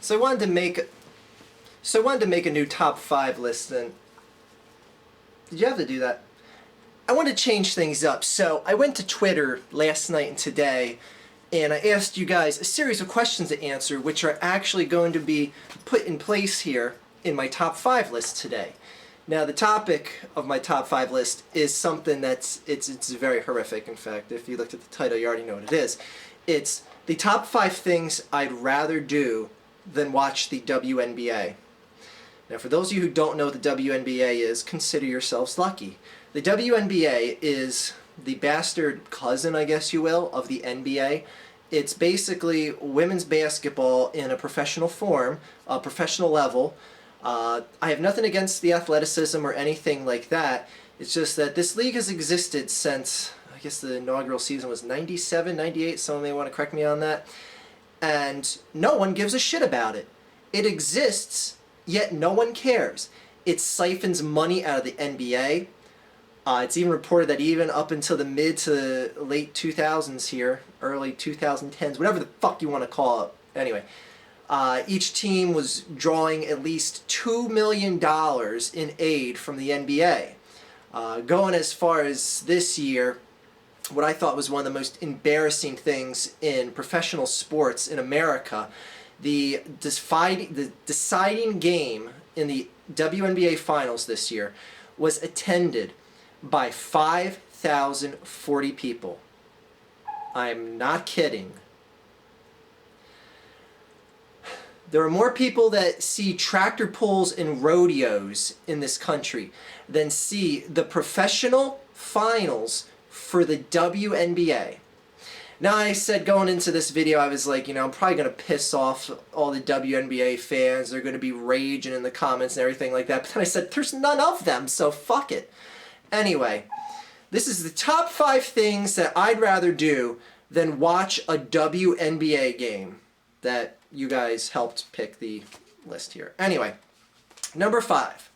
So I wanted to make a new top 5 list, and did you have to do that? I wanted to change things up, so I went to Twitter last night and today, and I asked you guys a series of questions to answer, which are actually going to be put in place here in my top 5 list today. Now, the topic of my top 5 list is something that's it's very horrific. In fact, if you looked at the title, you already know what it is. It's the top 5 things I'd rather do than watch the WNBA. Now, for those of you who don't know what the WNBA is, consider yourselves lucky. The WNBA is the bastard cousin, I guess you will, of the NBA. It's basically women's basketball in a professional form, a professional level. I have nothing against the athleticism or anything like that. It's just that this league has existed since, I guess the inaugural season was 97, 98, someone may want to correct me on that. And no one gives a shit about it. It exists, yet no one cares. It siphons money out of the NBA. It's even reported that even up until the mid to late 2000s here, early 2010s, whatever the fuck you want to call it. Anyway, each team was drawing at least $2 million in aid from the NBA. Going as far as this year, what I thought was one of the most embarrassing things in professional sports in America, the deciding game in the WNBA Finals this year was attended by 5,040 people. I'm not kidding. There are more people that see tractor pulls and rodeos in this country than see the professional finals for the WNBA. Now, I said going into this video, I was like, I'm probably going to piss off all the WNBA fans. They're going to be raging in the comments and everything like that. But then I said, there's none of them, so fuck it. Anyway, this is the top 5 things that I'd rather do than watch a WNBA game that you guys helped pick the list here. Anyway, number 5.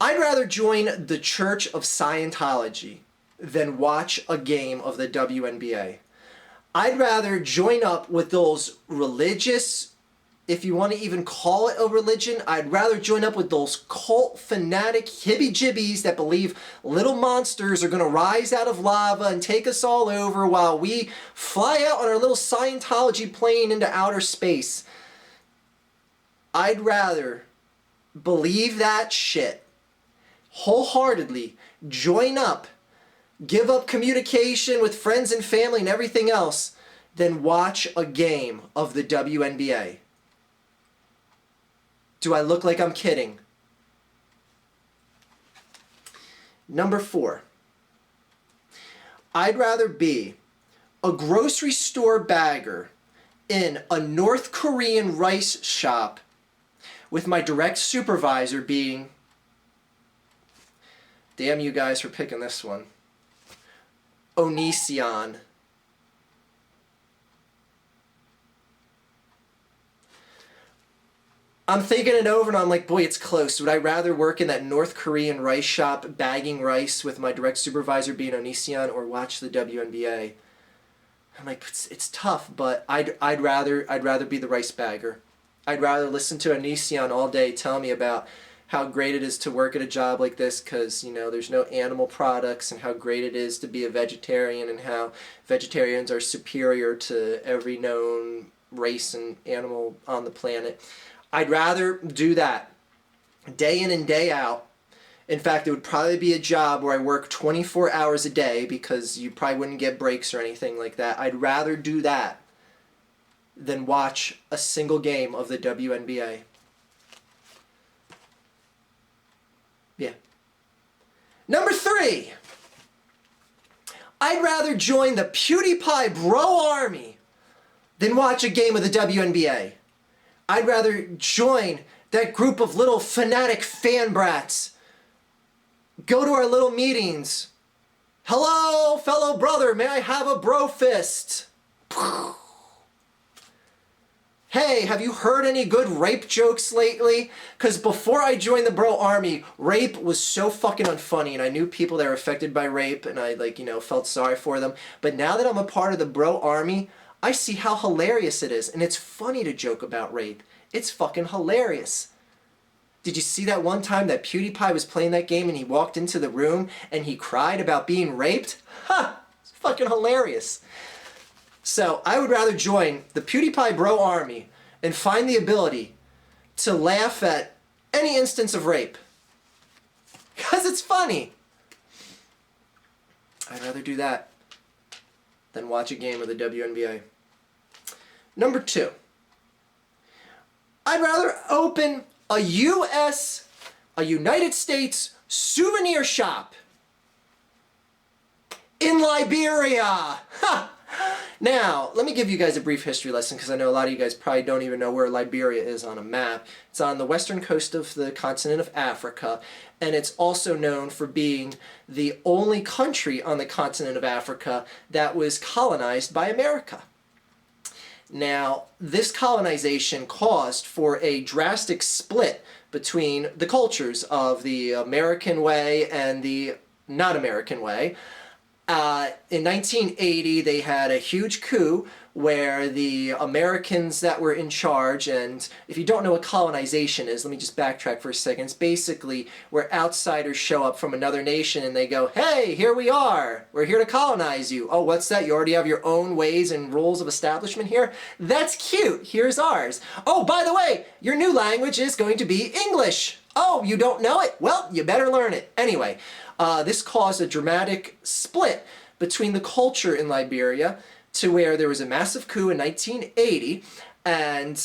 I'd rather join the Church of Scientology than watch a game of the WNBA. I'd rather join up with those religious, if you want to even call it a religion, I'd rather join up with those cult fanatic hibby-jibbies that believe little monsters are going to rise out of lava and take us all over while we fly out on our little Scientology plane into outer space. I'd rather believe that shit wholeheartedly, join up, give up communication with friends and family and everything else, than watch a game of the WNBA. Do I look like I'm kidding? Number 4. I'd rather be a grocery store bagger in a North Korean rice shop with my direct supervisor being, damn you guys for picking this one, Onision. I'm thinking it over and I'm like, boy, it's close. Would I rather work in that North Korean rice shop bagging rice with my direct supervisor being Onision or watch the WNBA? I'm like, it's tough, but I'd rather be the rice bagger. I'd rather listen to Onision all day tell me about how great it is to work at a job like this because, there's no animal products, and how great it is to be a vegetarian, and how vegetarians are superior to every known race and animal on the planet. I'd rather do that day in and day out. In fact, it would probably be a job where I work 24 hours a day because you probably wouldn't get breaks or anything like that. I'd rather do that than watch a single game of the WNBA. Yeah. Number 3. I'd rather join the PewDiePie bro army than watch a game of the WNBA. I'd rather join that group of little fanatic fan brats. Go to our little meetings. Hello, fellow brother, may I have a bro fist? Hey, have you heard any good rape jokes lately? Because before I joined the bro army, rape was so fucking unfunny, and I knew people that were affected by rape, and I, felt sorry for them. But now that I'm a part of the bro army, I see how hilarious it is. And it's funny to joke about rape. It's fucking hilarious. Did you see that one time that PewDiePie was playing that game and he walked into the room and he cried about being raped? Ha! It's fucking hilarious. So I would rather join the PewDiePie bro army and find the ability to laugh at any instance of rape. Because it's funny. I'd rather do that than watch a game of the WNBA. Number 2. I'd rather open a United States souvenir shop in Liberia. Ha! Now, let me give you guys a brief history lesson because I know a lot of you guys probably don't even know where Liberia is on a map. It's on the western coast of the continent of Africa, and it's also known for being the only country on the continent of Africa that was colonized by America. Now, this colonization caused for a drastic split between the cultures of the American way and the not American way. In 1980, they had a huge coup where the Americans that were in charge, and if you don't know what colonization is, let me just backtrack for a second. It's basically where outsiders show up from another nation and they go, hey, here we are. We're here to colonize you. Oh, what's that? You already have your own ways and rules of establishment here? That's cute. Here's ours. Oh, by the way, your new language is going to be English. Oh, you don't know it? Well, you better learn it. Anyway, this caused a dramatic split between the culture in Liberia to where there was a massive coup in 1980 and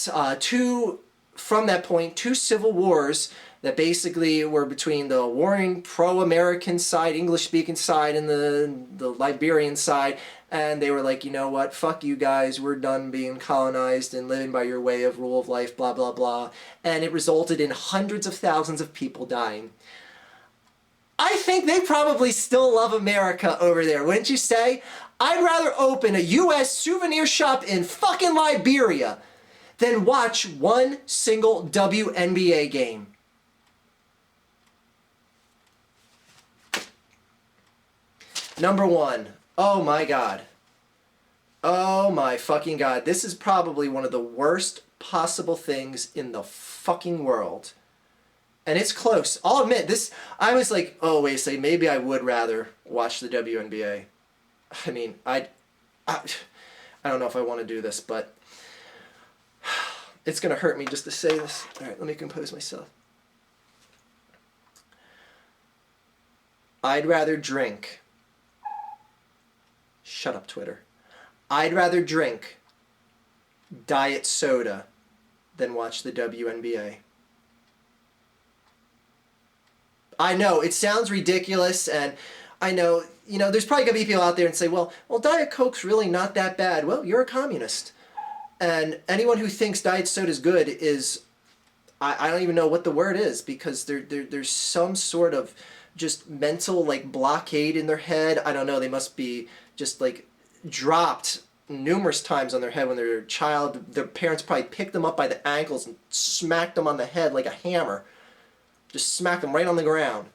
from that point, 2 civil wars that basically were between the warring pro-American side, English-speaking side, and the Liberian side. And they were like, you know what, fuck you guys, we're done being colonized and living by your way of rule of life, blah, blah, blah. And it resulted in hundreds of thousands of people dying. I think they probably still love America over there, wouldn't you say? I'd rather open a U.S. souvenir shop in fucking Liberia than watch one single WNBA game. Number 1. Oh my God. Oh my fucking God. This is probably one of the worst possible things in the fucking world. And it's close. I'll admit, this, I was like, oh, wait a second, maybe I would rather watch the WNBA. I mean, I don't know if I want to do this, but it's going to hurt me just to say this. All right, let me compose myself. I'd rather drink. Shut up, Twitter. I'd rather drink diet soda than watch the WNBA. I know, it sounds ridiculous, and I know, you know, there's probably going to be people out there and say, well, Diet Coke's really not that bad. Well, you're a communist. And anyone who thinks diet soda is good is, I don't even know what the word is, because there's some sort of just mental, like, blockade in their head. I don't know, they must be just, like, dropped numerous times on their head when they were a child. Their parents probably picked them up by the ankles and smacked them on the head like a hammer. Just smack them right on the ground.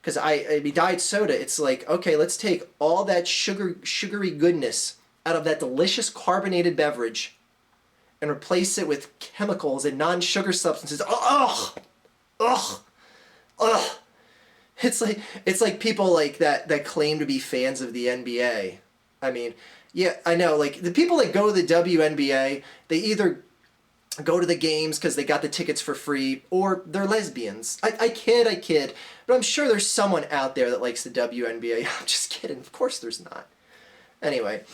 Because I mean, diet soda, it's like, okay, let's take all that sugary goodness out of that delicious carbonated beverage and replace it with chemicals and non-sugar substances. Ugh! Ugh! Ugh! It's like people like that claim to be fans of the NBA. I mean, yeah, I know, like, the people that go to the WNBA, they either go to the games because they got the tickets for free, or they're lesbians. I kid, but I'm sure there's someone out there that likes the WNBA. I'm just kidding. Of course there's not. Anyway,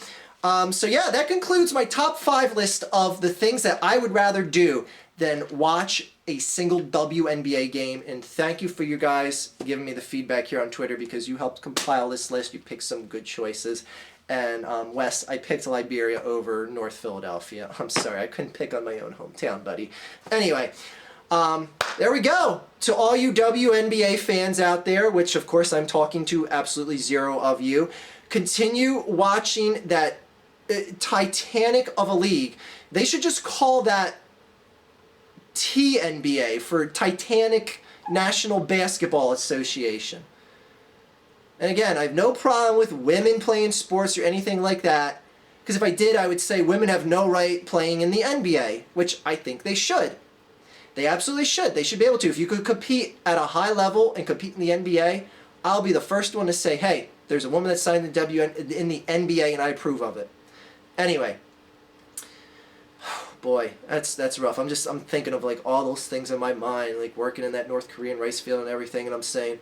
so yeah, that concludes my top 5 list of the things that I would rather do than watch a single WNBA game. And thank you for you guys giving me the feedback here on Twitter, because you helped compile this list. You picked some good choices. And Wes, I picked Liberia over North Philadelphia. I'm sorry, I couldn't pick on my own hometown, buddy. Anyway, there we go. To all you WNBA fans out there, which of course I'm talking to absolutely 0 of you, continue watching that Titanic of a league. They should just call that TNBA, for Titanic National Basketball Association. And again, I have no problem with women playing sports or anything like that, Because if I did, I would say women have no right playing in the NBA, which I think they should. They absolutely should. They should be able to. If you could compete at a high level and compete in the NBA, I'll be the first one to say, hey, there's a woman that signed in the NBA and I approve of it. Anyway. Boy, that's rough. I'm thinking of like all those things in my mind, like working in that North Korean rice field and everything, and I'm saying,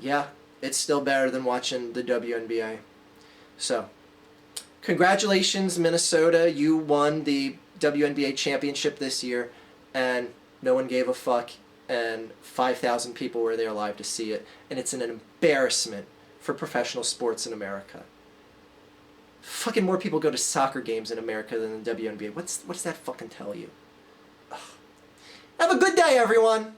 yeah, it's still better than watching the WNBA. So, congratulations, Minnesota. You won the WNBA championship this year, and no one gave a fuck, and 5,000 people were there live to see it, and it's an embarrassment for professional sports in America. Fucking more people go to soccer games in America than the WNBA. What's that fucking tell you? Ugh. Have a good day, everyone!